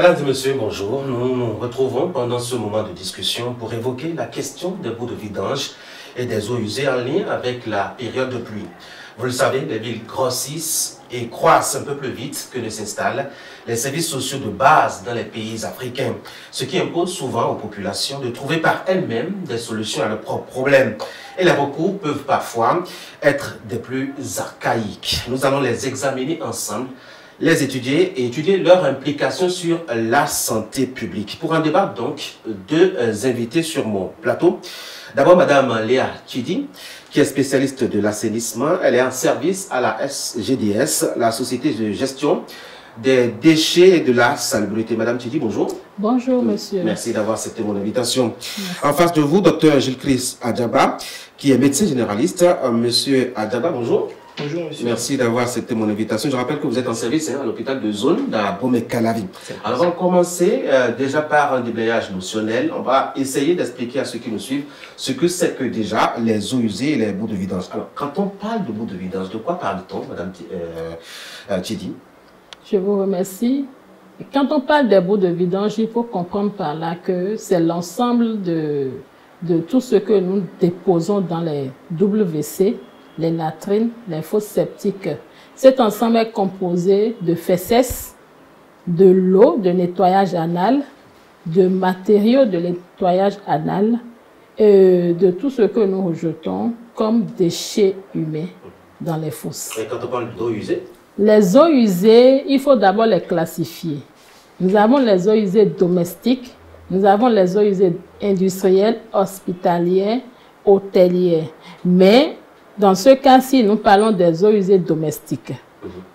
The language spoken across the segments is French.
Mesdames et messieurs, bonjour. Nous nous retrouvons pendant ce moment de discussion pour évoquer la question des boues de vidange et des eaux usées en lien avec la période de pluie. Vous le savez, les villes grossissent et croissent un peu plus vite que ne s'installent les services sociaux de base dans les pays africains, ce qui impose souvent aux populations de trouver par elles-mêmes des solutions à leurs propres problèmes. Et les recours peuvent parfois être des plus archaïques. Nous allons les examiner ensemble, les étudier et étudier leur implication sur la santé publique. Pour en débattre donc, deux invités sur mon plateau. D'abord, Madame Léa Tchidi, qui est spécialiste de l'assainissement. Elle est en service à la SGDS, la Société de gestion des déchets et de la salubrité. Madame Tchidi, bonjour. Bonjour, monsieur. Merci d'avoir accepté mon invitation. Merci. En face de vous, Dr Gilles-Chris Adjaba, qui est médecin généraliste. Monsieur Adjaba, bonjour. Bonjour, monsieur. Merci d'avoir accepté mon invitation. Je rappelle que vous êtes en service à l'hôpital de zone d'Abomey-Calavi. Alors, on va commencer déjà par un déblayage notionnel. On va essayer d'expliquer à ceux qui nous suivent ce que c'est que déjà les eaux usées et les boues de vidange. Alors, quand on parle de boues de vidange, de quoi parle-t-on, Madame Tchidi? Je vous remercie. Quand on parle des boues de vidange, il faut comprendre par là que c'est l'ensemble de tout ce que nous déposons dans les WC, les latrines, les fosses septiques. Cet ensemble est composé de fesses, de l'eau de nettoyage anal, de matériaux de nettoyage anal, et de tout ce que nous rejetons comme déchets humains dans les fosses. Et quand on parle d'eau usée? Les eaux usées, il faut d'abord les classifier. Nous avons les eaux usées domestiques, nous avons les eaux usées industrielles, hospitalières, hôtelières. Mais dans ce cas-ci, nous parlons des eaux usées domestiques.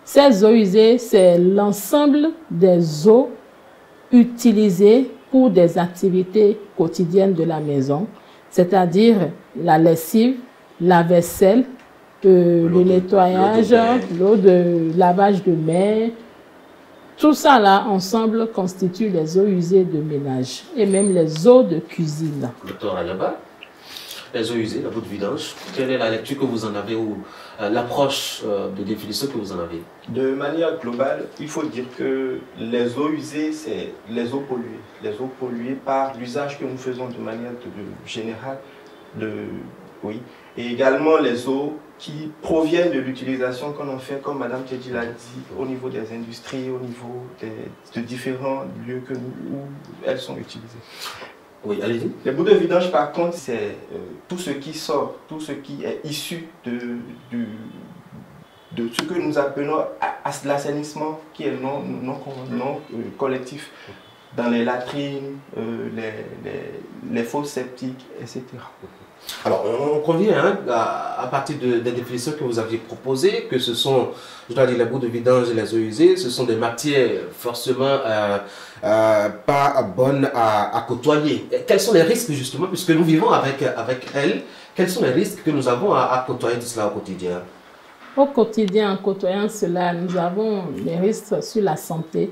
Ces eaux usées, c'est l'ensemble des eaux utilisées pour des activités quotidiennes de la maison, c'est-à-dire la lessive, la vaisselle, le nettoyage, l'eau de lavage de main. Tout ça là, ensemble, constitue les eaux usées de ménage et même les eaux de cuisine. Docteur Adjaba, les eaux usées, la boue de vidange, quelle est la lecture que vous en avez ou l'approche de définition que vous en avez? De manière globale, il faut dire que les eaux usées, c'est les eaux polluées. Les eaux polluées par l'usage que nous faisons de manière générale, oui. Et également les eaux qui proviennent de l'utilisation qu'on en fait, comme Mme Tchedi l'a dit, au niveau des industries, au niveau de différents lieux où elles sont utilisées. Oui, allez-y. Les boues de vidange, par contre, c'est tout ce qui sort, tout ce qui est issu de ce que nous appelons l'assainissement, qui est non collectif, dans les latrines, les fosses septiques, etc. Alors, on revient à partir des définitions que vous aviez proposées, que ce sont, je dois dire, les boues de vidange et les eaux usées, ce sont des matières forcément pas bonnes à côtoyer. Et quels sont les risques, justement, puisque nous vivons avec elles, quels sont les risques que nous avons à côtoyer tout cela au quotidien? Au quotidien, en côtoyant cela, nous avons les risques sur la santé,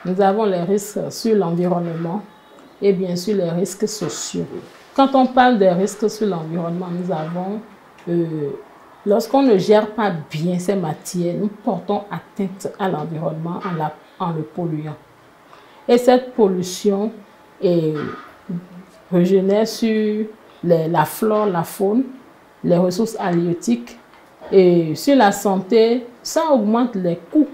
nous avons les risques sur l'environnement et bien sûr les risques sociaux. Quand on parle des risques sur l'environnement, nous avons, lorsqu'on ne gère pas bien ces matières, nous portons atteinte à l'environnement en le polluant. Et cette pollution régénère sur la flore, la faune, les ressources halieutiques et sur la santé, ça augmente les coûts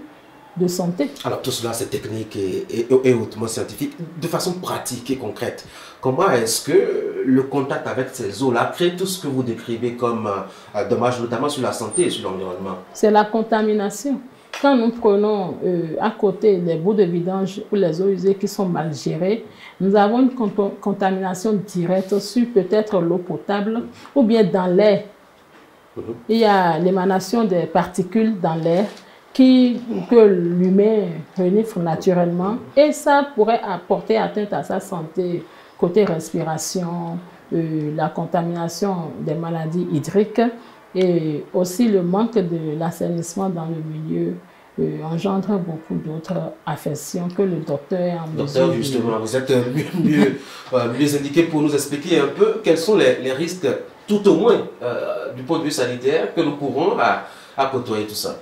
de santé. Alors tout cela c'est technique et hautement scientifique. De façon pratique et concrète, comment est-ce que le contact avec ces eaux-là crée tout ce que vous décrivez comme dommage, notamment sur la santé et sur l'environnement? C'est la contamination. Quand nous prenons à côté les boues de vidange ou les eaux usées qui sont mal gérées, nous avons une contamination directe sur peut-être l'eau potable ou bien dans l'air. Il y a l'émanation des particules dans l'air que l'humain renifle naturellement et ça pourrait apporter atteinte à sa santé côté respiration, la contamination des maladies hydriques et aussi le manque de l'assainissement dans le milieu engendre beaucoup d'autres affections que le docteur est en mesure. Docteur, justement, vous êtes mieux indiqué pour nous expliquer un peu quels sont les risques, tout au moins du point de vue sanitaire, que nous courons à côtoyer tout ça.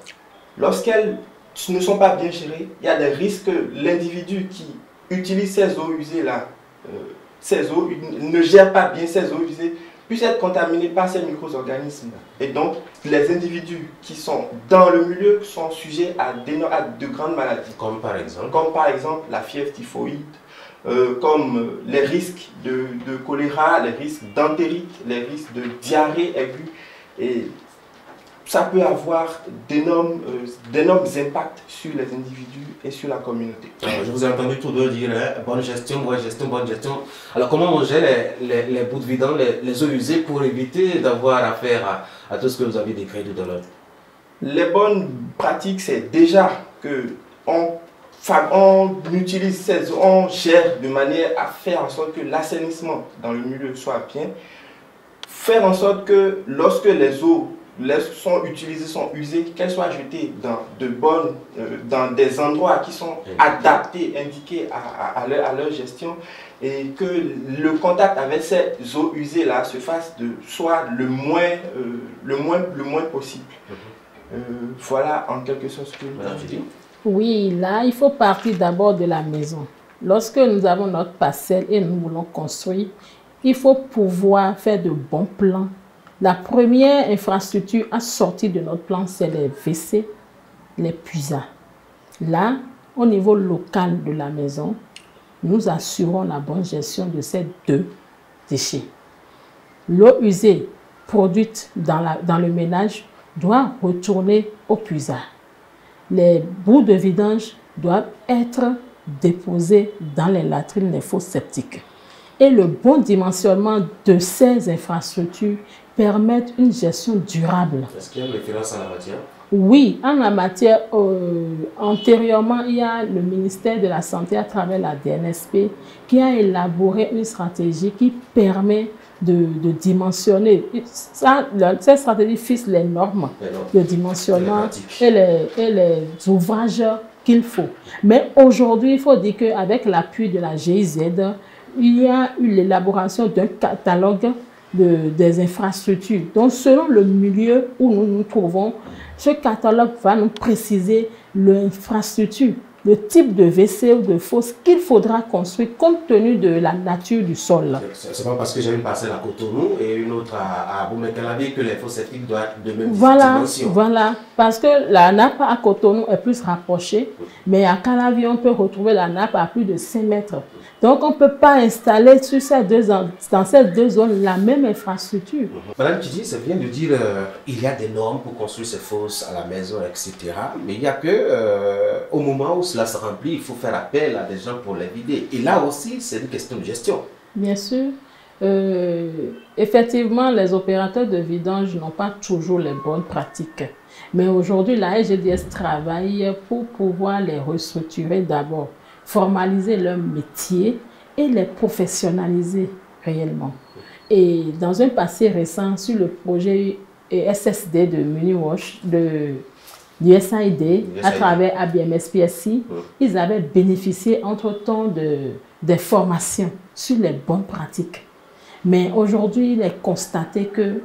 Lorsqu'elles ne sont pas bien gérées, il y a des risques que l'individu qui utilise ces eaux usées-là, ne gère pas bien ces eaux usées, puisse être contaminé par ces micro-organismes. Et donc, les individus qui sont dans le milieu sont sujets à de grandes maladies. Comme par exemple? Comme par exemple la fièvre typhoïde, comme les risques de choléra, les risques d'entérite, les risques de diarrhée aiguë. Et ça peut avoir d'énormes impacts sur les individus et sur la communauté. Alors, je vous ai entendu tous deux dire hein, bonne gestion, bonne gestion, bonne gestion. Alors comment on gère les bouts de vidange, les eaux usées pour éviter d'avoir affaire à tout ce que vous avez décrit tout à l'heure? Les bonnes pratiques, c'est déjà que on utilise ces eaux, on gère de manière à faire en sorte que l'assainissement dans le milieu soit bien. Faire en sorte que lorsque les eaux sont utilisées, sont usées, qu'elles soient jetées dans des endroits qui sont adaptés, indiqués à leur gestion, et que le contact avec ces eaux usées là se fasse soit le moins possible. Voilà en quelque sorte ce que je dis. Oui, là, il faut partir d'abord de la maison. Lorsque nous avons notre parcelle et nous voulons construire, il faut pouvoir faire de bons plans. La première infrastructure à sortir de notre plan, c'est les WC, les puisards. Là, au niveau local de la maison, nous assurons la bonne gestion de ces deux déchets. L'eau usée produite dans le ménage doit retourner au puisard. Les bouts de vidange doivent être déposés dans les latrines, les fosses septiques. Et le bon dimensionnement de ces infrastructures permet une gestion durable. Est-ce qu'il y a une référence en la matière? Oui, en la matière, antérieurement, il y a le ministère de la Santé à travers la DNSP qui a élaboré une stratégie qui permet de dimensionner. Cette stratégie fixe les normes de dimensionnement et les ouvrages qu'il faut. Mais aujourd'hui, il faut dire qu'avec l'appui de la GIZ, il y a eu l'élaboration d'un catalogue des infrastructures. Donc, selon le milieu où nous nous trouvons, ce catalogue va nous préciser l'infrastructure, le type de WC ou de fosse qu'il faudra construire compte tenu de la nature du sol. C'est pas parce que j'ai une parcelle à Cotonou et une autre à Boumé-Calavi que les fosses septiques doivent être de même dimension. Voilà, parce que la nappe à Cotonou est plus rapprochée, mais à Calavi, on peut retrouver la nappe à plus de 5 mètres. Donc, on ne peut pas installer dans ces deux zones la même infrastructure. Madame Kidi, ça vient de dire il y a des normes pour construire ces fosses à la maison, etc. Mais il n'y a que au moment où cela se remplit, il faut faire appel à des gens pour les vider. Et là aussi, c'est une question de gestion. Bien sûr. Effectivement, les opérateurs de vidange n'ont pas toujours les bonnes pratiques. Mais aujourd'hui, la SGDS travaille pour pouvoir les restructurer d'abord, formaliser leur métier et les professionnaliser réellement. Et dans un passé récent, sur le projet SSD de Muniwash, du SAID, à travers ABMS-PSC, ils avaient bénéficié entre-temps des formations sur les bonnes pratiques. Mais aujourd'hui, il est constaté que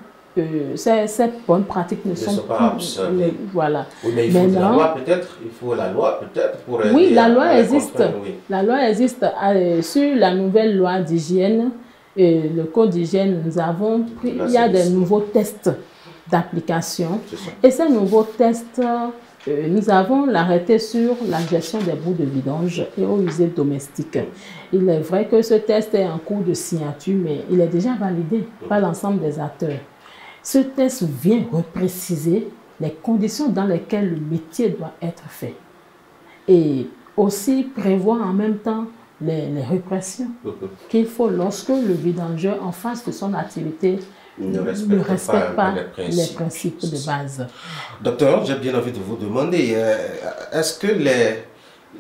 ces bonnes pratiques ne sont pas voilà. Oui, mais il faut la loi peut-être. Il faut la loi peut-être pour aider. Oui, la loi existe. Oui. La loi existe. Sur la nouvelle loi d'hygiène, le code d'hygiène, nous avons pris, il y a des nouveaux tests d'application. Et ces nouveaux tests, nous avons l'arrêté sur la gestion des bouts de vidange et eaux usées domestiques. Il est vrai que ce test est en cours de signature, mais il est déjà validé par l'ensemble des acteurs. Ce test vient repréciser les conditions dans lesquelles le métier doit être fait. Et aussi prévoir en même temps les répressions qu'il faut lorsque le vidangeur, en face de son activité, ne respecte pas les principes de base. Docteur, j'ai bien envie de vous demander, est-ce que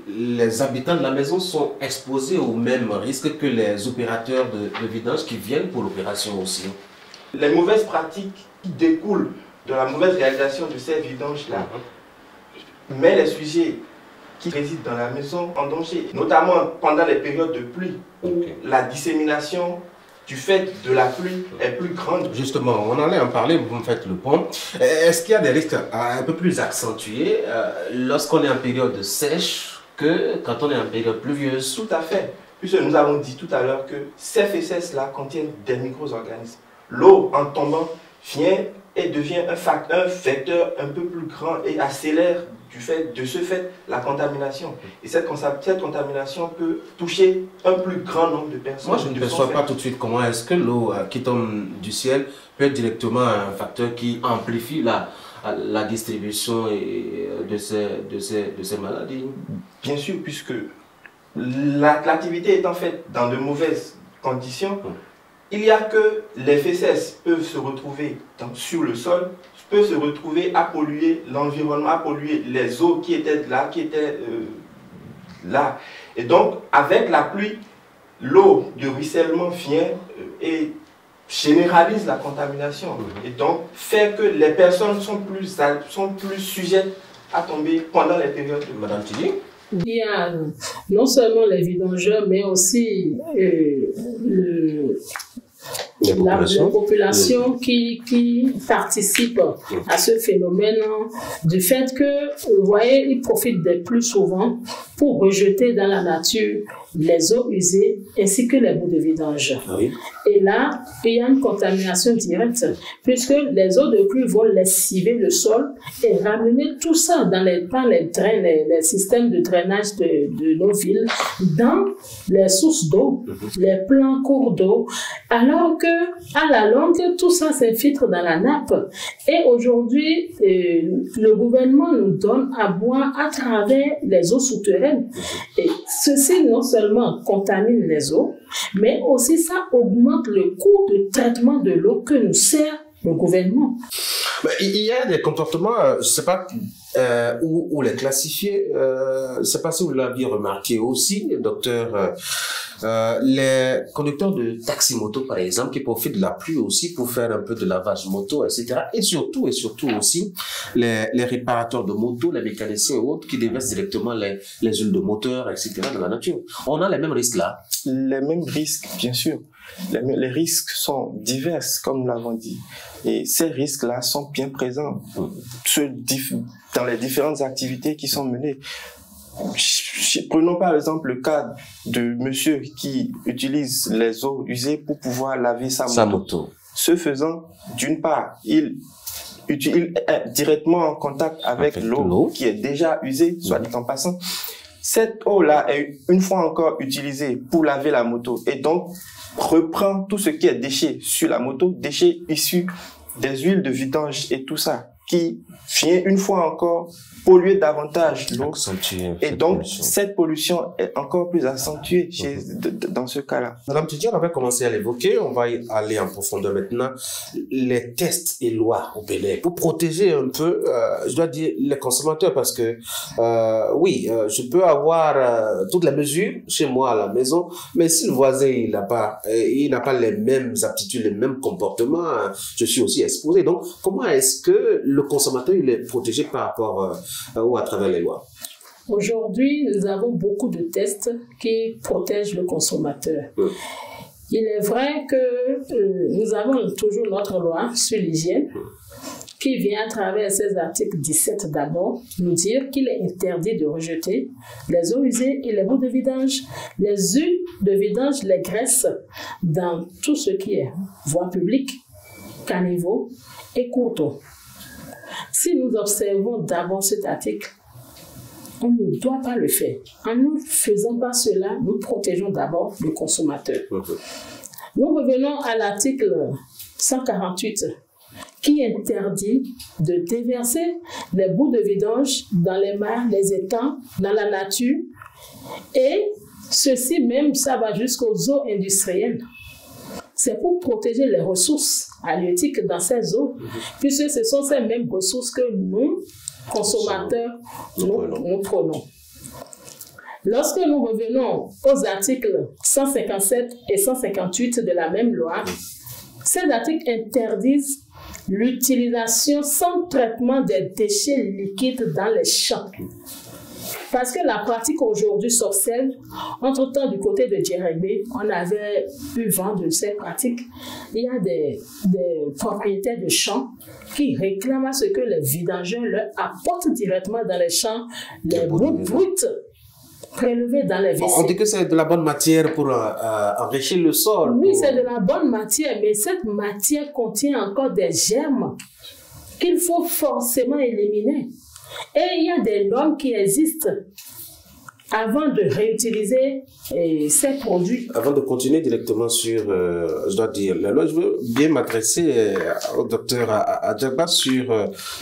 les habitants de la maison sont exposés au même risque que les opérateurs de vidange qui viennent pour l'opération aussi? Les mauvaises pratiques qui découlent de la mauvaise réalisation de ces vidanges-là mettent les sujets qui résident dans la maison en danger, notamment pendant les périodes de pluie où la dissémination du fait de la pluie est plus grande. Justement, on allait en parler, vous me faites le point. Est-ce qu'il y a des risques un peu plus accentués lorsqu'on est en période sèche que quand on est en période pluvieuse? Tout à fait. Puisque nous avons dit tout à l'heure que ces fesses-là contiennent des micro-organismes. L'eau, en tombant, vient et devient un vecteur un peu plus grand et accélère de ce fait la contamination. Et cette contamination peut toucher un plus grand nombre de personnes. Moi, je ne perçois pas tout de suite comment est-ce que l'eau qui tombe du ciel peut être directement un facteur qui amplifie la distribution de ces maladies. Bien sûr, puisque l'activité étant faite dans de mauvaises conditions, il y a que les fesses peuvent se retrouver sur le sol, peuvent se retrouver à polluer l'environnement, à polluer les eaux qui étaient là. Et donc, avec la pluie, l'eau de ruissellement vient et généralise la contamination. Et donc, fait que les personnes sont plus sujettes à tomber pendant les périodes de Madame Tilly? Il y a non seulement les vidangeurs, mais aussi la population qui participe à ce phénomène du fait que, vous voyez, ils profitent des pluies souvent pour rejeter dans la nature les eaux usées ainsi que les bouts de vidange. Oui. Et là, il y a une contamination directe puisque les eaux de pluie vont lessiver le sol et ramener tout ça par les drains, les systèmes de drainage de nos villes dans les sources d'eau, les plans cours d'eau, alors que à la longue, tout ça s'infiltre dans la nappe. Et aujourd'hui, le gouvernement nous donne à boire à travers les eaux souterraines. Et ceci non seulement contamine les eaux, mais aussi ça augmente le coût de traitement de l'eau que nous sert le gouvernement. Il y a des comportements, je ne sais pas où les classifier, je ne sais pas si vous l'aviez remarqué aussi, docteur, les conducteurs de taxi-moto par exemple, qui profitent de la pluie aussi pour faire un peu de lavage moto, etc. Et surtout aussi, les réparateurs de moto, les mécaniciens et autres qui déversent directement les huiles de moteur, etc. dans la nature. On a les mêmes risques là. Les mêmes risques, bien sûr. Les risques sont divers, comme nous l'avons dit. Et ces risques-là sont bien présents dans les différentes activités qui sont menées. Prenons par exemple le cas de monsieur qui utilise les eaux usées pour pouvoir laver sa moto. Ce faisant, d'une part, il est directement en contact avec l'eau qui est déjà usée, soit dit en passant. Cette eau-là est une fois encore utilisée pour laver la moto et donc reprend tout ce qui est déchets sur la moto, déchets issus des huiles de vidange et tout ça, qui vient une fois encore polluer davantage l'eau. Et donc, cette pollution est encore plus accentuée dans ce cas-là. Madame Tidji, on avait commencé à l'évoquer, on va y aller en profondeur maintenant. Les tests et lois au Bénin pour protéger un peu, je dois dire, les consommateurs parce que, je peux avoir toutes les mesures chez moi à la maison, mais si le voisin, il n'a pas les mêmes aptitudes, les mêmes comportements, je suis aussi exposé. Donc, comment est-ce que le consommateur, il est protégé par rapport ou à travers les lois? Aujourd'hui, nous avons beaucoup de tests qui protègent le consommateur. Il est vrai que nous avons toujours notre loi sur l'hygiène qui vient à travers ces articles 17 d'abord nous dire qu'il est interdit de rejeter les eaux usées et les bouts de vidange, les huiles de vidange, les graisses dans tout ce qui est voie publique, caniveau et cours d'eau. Si nous observons d'abord cet article, on ne doit pas le faire. En ne faisant pas cela, nous protégeons d'abord le consommateur. Nous revenons à l'article 148 qui interdit de déverser les bouts de vidange dans les mares, les étangs, dans la nature. Et ceci même, ça va jusqu'aux eaux industrielles. C'est pour protéger les ressources halieutiques dans ces eaux, puisque ce sont ces mêmes ressources que nous, consommateurs, nous prenons. Lorsque nous revenons aux articles 157 et 158 de la même loi, ces articles interdisent l'utilisation sans traitement des déchets liquides dans les champs. Parce que la pratique aujourd'hui s'observe. Entre-temps, du côté de Djeregbé, on avait eu vent de ces pratiques. Il y a des propriétaires de champs qui réclament à ce que les vidangeurs leur apportent directement dans les champs les bouts bruts prélevés dans les WC. On dit que c'est de la bonne matière pour enrichir le sol. Oui, c'est de la bonne matière, mais cette matière contient encore des germes qu'il faut forcément éliminer. Et il y a des normes qui existent avant de réutiliser ces produits. Avant de continuer directement sur, je dois dire, la loi, je veux bien m'adresser au docteur Adjaba sur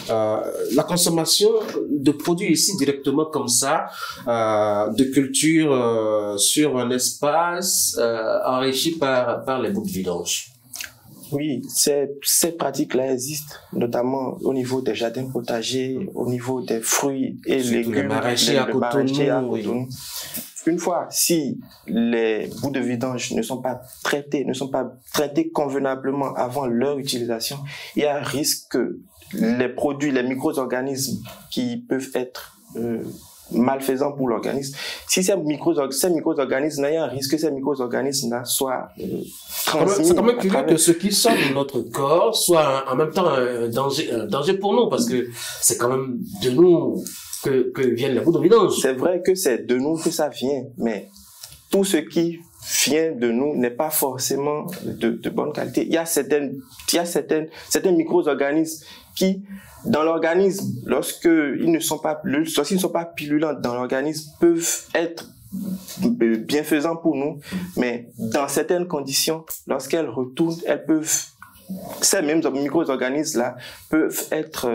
la consommation de produits ici directement comme ça, de culture sur un espace enrichi par les bouts de vidange. Oui, ces pratiques-là existent, notamment au niveau des jardins potagers, au niveau des fruits et légumes, les maraîchers à Cotonou. Oui. Une fois, si les bouts de vidange ne sont pas traités convenablement avant leur utilisation, il y a un risque que les produits, les micro-organismes qui peuvent être malfaisants pour l'organisme, si ces micro-organismes, il y a un risque que ces micro-organismes-là soient transmis. C'est quand même curieux que ce qui sort de notre corps soit en même temps un danger pour nous, parce que c'est quand même de nous que viennent les bouts de vidange. C'est vrai que c'est de nous que ça vient, mais tout ce qui vient de nous n'est pas forcément de bonne qualité. Il y a certains micro-organismes qui, dans l'organisme, lorsqu'ils ne sont pas pululents dans l'organisme, peuvent être bienfaisants pour nous, mais dans certaines conditions, lorsqu'elles retournent, ces mêmes micro-organismes-là peuvent être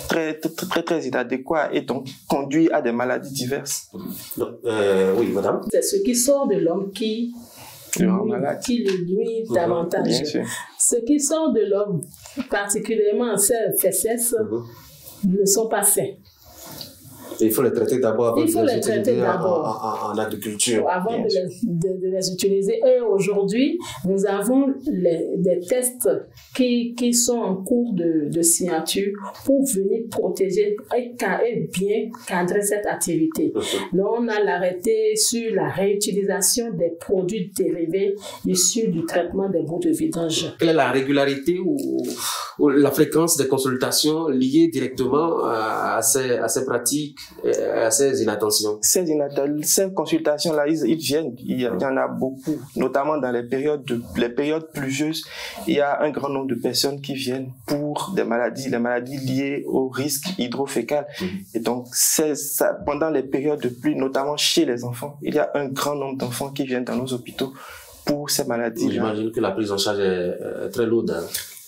très inadéquats et donc conduire à des maladies diverses. Oui, madame. C'est ce qui sort de l'homme qui le nuit davantage. Bien sûr. Ce qui sort de l'homme, particulièrement ces fesses, ne sont pas sains. Il faut les traiter d'abord en agriculture. Avant de les utiliser. Et aujourd'hui, nous avons des tests qui sont en cours de signature pour venir protéger et bien cadrer cette activité. Donc, on a l'arrêté sur la réutilisation des produits dérivés issus du traitement des bouts de vidange. Quelle est la régularité ou la fréquence des consultations liées directement à ces pratiques, à ces inattentions? Ces consultations-là, ils viennent, il y en a beaucoup, notamment dans les périodes pluvieuses. Il y a un grand nombre de personnes qui viennent pour les maladies liées au risque hydrofécal. Et donc, pendant les périodes de pluie, notamment chez les enfants, il y a un grand nombre d'enfants qui viennent dans nos hôpitaux pour ces maladies. J'imagine que la prise en charge est très lourde.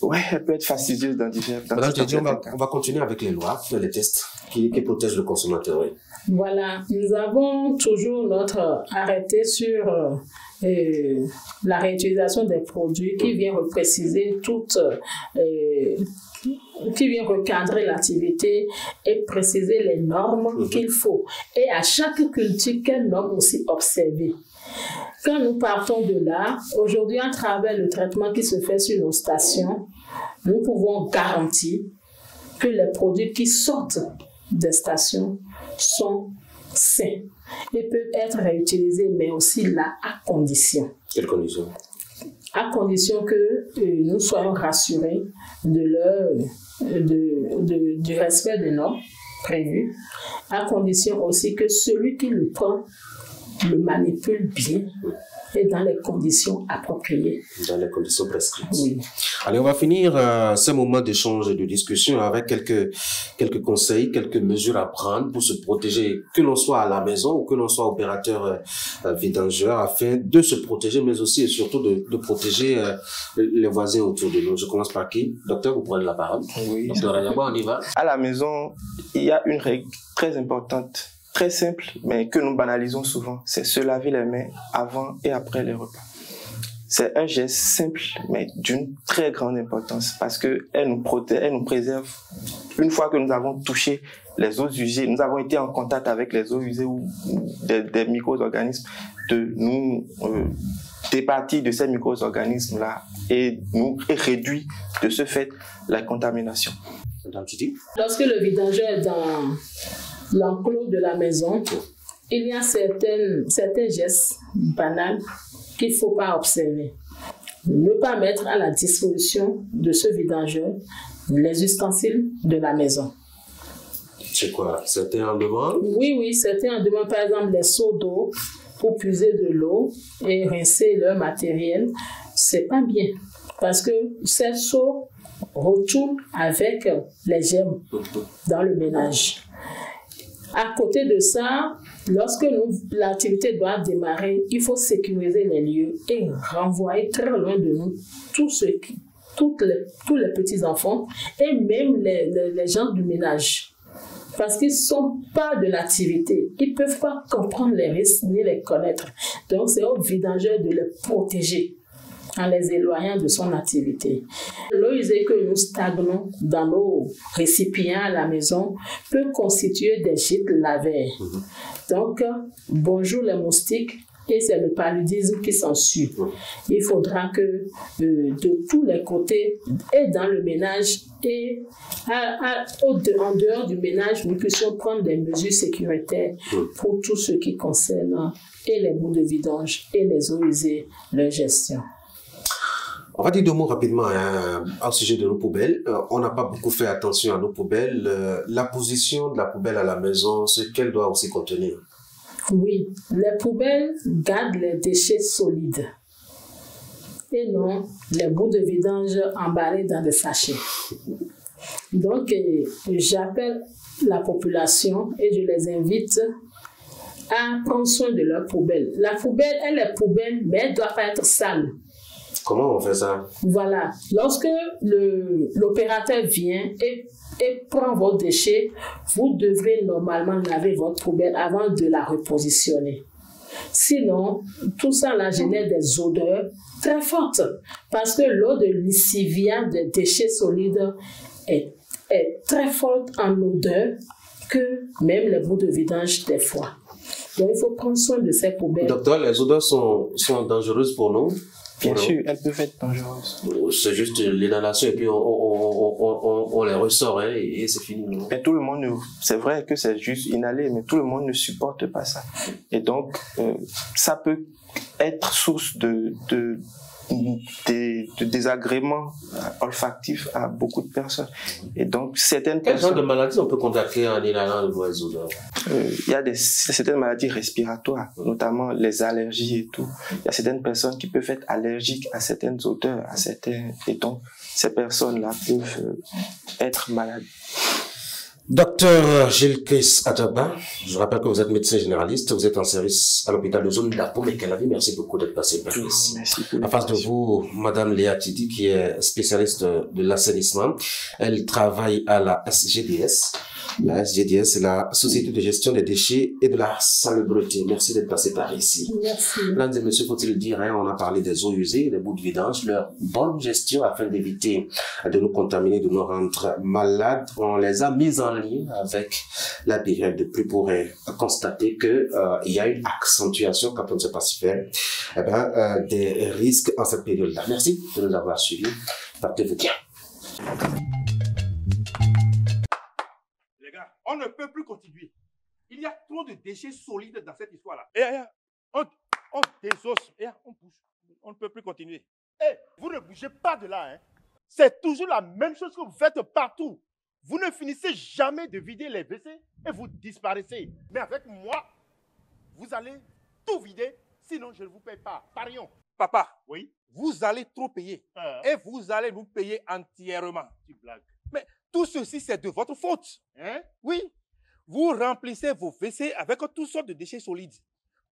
Oui, elle peut être fastidieuse dans divers cas. Madame, on va continuer avec les lois, les tests qui protègent le consommateur. Oui. Voilà, nous avons toujours notre arrêté sur la réutilisation des produits qui vient repréciser qui vient recadrer l'activité et préciser les normes qu'il faut. Et à chaque culture, quelles normes aussi observer. Quand nous partons de là, aujourd'hui, à travers le traitement qui se fait sur nos stations, nous pouvons garantir que les produits qui sortent des stations sont sains et peuvent être réutilisés, mais aussi là à condition. Quelles conditions? À condition que nous soyons rassurés du respect des normes prévues, à condition aussi que celui qui le prend le manipule bien et dans les conditions appropriées. Dans les conditions prescrites. Oui. Allez, on va finir ce moment d'échange et de discussion avec quelques conseils, quelques mesures à prendre pour se protéger, que l'on soit à la maison ou que l'on soit opérateur vidangeur, afin de se protéger, mais aussi et surtout de protéger les voisins autour de nous. Je commence par qui? Docteur, vous prenez la parole. Oui. Docteur Ayaba, on y va. À la maison, il y a une règle très importante, très simple, mais que nous banalisons souvent, c'est se laver les mains avant et après les repas. C'est un geste simple, mais d'une très grande importance, parce qu'elle nous protège, elle nous préserve. Une fois que nous avons touché les eaux usées, nous avons été en contact avec les eaux usées ou des micro-organismes, de nous départir de ces micro-organismes-là et nous réduire de ce fait la contamination. Lorsque le vidangeur est l'enclos de la maison, il y a certains gestes banals qu'il ne faut pas observer. Ne pas mettre à la disposition de ce vidangeur les ustensiles de la maison. C'est quoi? Certains en demandent? Oui, certains en demandent, par exemple, les seaux d'eau pour puiser de l'eau et rincer leur matériel. C'est pas bien parce que ces seaux retournent avec les gemmes dans le ménage. À côté de ça, lorsque l'activité doit démarrer, il faut sécuriser les lieux et renvoyer très loin de nous tous les petits-enfants et même les gens du ménage. Parce qu'ils ne sont pas de l'activité. Ils ne peuvent pas comprendre les risques ni les connaître. Donc, c'est au vidangeur de les protéger en les éloignant de son activité. L'eau usée que nous stagnons dans nos récipients à la maison peut constituer des gîtes lavaires. Donc, bonjour les moustiques, et c'est le paludisme qui s'ensuit. Il faudra que de tous les côtés, et dans le ménage, et en dehors du ménage, nous puissions prendre des mesures sécuritaires pour tout ce qui concerne et les bouts de vidange et les eaux usées, leur gestion. On va dire deux mots rapidement au sujet de nos poubelles. On n'a pas beaucoup fait attention à nos poubelles. La position de la poubelle à la maison, ce qu'elle doit aussi contenir. Oui, les poubelles gardent les déchets solides et non les bouts de vidange emballés dans des sachets. Donc, j'appelle la population et je les invite à prendre soin de leur poubelle. La poubelle, elle est poubelle, mais elle ne doit pas être sale. Comment on fait ça? Voilà. Lorsque l'opérateur vient et prend vos déchets, vous devrez normalement laver votre poubelle avant de la repositionner. Sinon, tout ça là génère des odeurs très fortes parce que l'eau de lessivia des déchets solides est très forte en odeur que même les bouts de vidange des fois. Donc, il faut prendre soin de ces poubelles. Docteur, les odeurs sont dangereuses pour nous? Bien sûr, elles peuvent être dangereuses. C'est juste l'inhalation et puis on les ressort et c'est fini. Mais tout le monde, c'est vrai que c'est juste inhaler, mais tout le monde ne supporte pas ça. Et donc, ça peut être source de désagréments olfactifs à beaucoup de personnes. Et donc, certaines Quel personnes... genre de maladie on peut contacter en inhalant de mauvaises odeurs? Il y a certaines maladies respiratoires, notamment les allergies et tout. Il y a certaines personnes qui peuvent être allergiques à certaines odeurs, et donc ces personnes-là peuvent être malades. Docteur Gilles Chris Ataba, je rappelle que vous êtes médecin généraliste, vous êtes en service à l'hôpital de zone de la Paume et Calavi. Merci beaucoup d'être passé par ici. Merci. En face de vous, Madame Léa Tidi, qui est spécialiste de l'assainissement. Elle travaille à la SGDS. La SGDS, c'est la Société de gestion des déchets et de la salubrité. Merci d'être passé par ici. Merci. Mesdames et messieurs, faut-il dire, on a parlé des eaux usées, des bouts de vidange, leur bonne gestion afin d'éviter de nous contaminer, de nous rendre malades. On les a mis en lien avec la période de pluie pour constater que il y a une accentuation, quand on ne sait pas s'y faire, des risques en cette période-là. Merci de nous avoir suivis. Portez-vous bien. On ne peut plus continuer. Il y a trop de déchets solides dans cette histoire-là. On désosse. On bouge. On ne peut plus continuer. Vous ne bougez pas de là. C'est toujours la même chose que vous faites partout. Vous ne finissez jamais de vider les WC et vous disparaissez. Mais avec moi, vous allez tout vider, sinon je ne vous paye pas. Parions. Papa, oui, vous allez trop payer. Et vous allez nous payer entièrement. Tu blagues. Mais tout ceci, c'est de votre faute. Oui. Vous remplissez vos WC avec toutes sortes de déchets solides.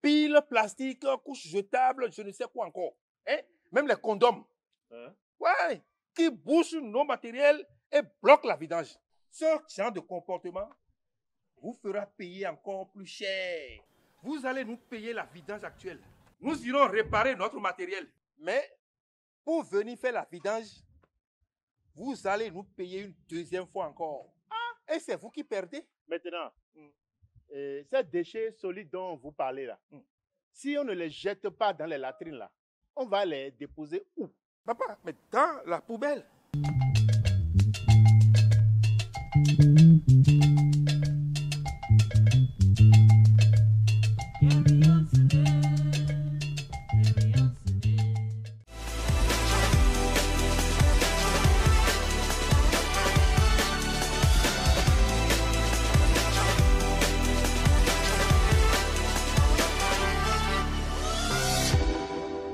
Piles, plastiques, couches jetables, je ne sais quoi encore. Même les condoms. Ouais. Qui bouchent nos matériels et bloquent la vidange. Ce genre de comportement vous fera payer encore plus cher. Vous allez nous payer la vidange actuelle. Nous irons réparer notre matériel. Mais pour venir faire la vidange, vous allez nous payer une deuxième fois encore. Et c'est vous qui perdez. Maintenant, ces déchets solides dont vous parlez là, si on ne les jette pas dans les latrines là, on va les déposer où? Papa, mais dans la poubelle.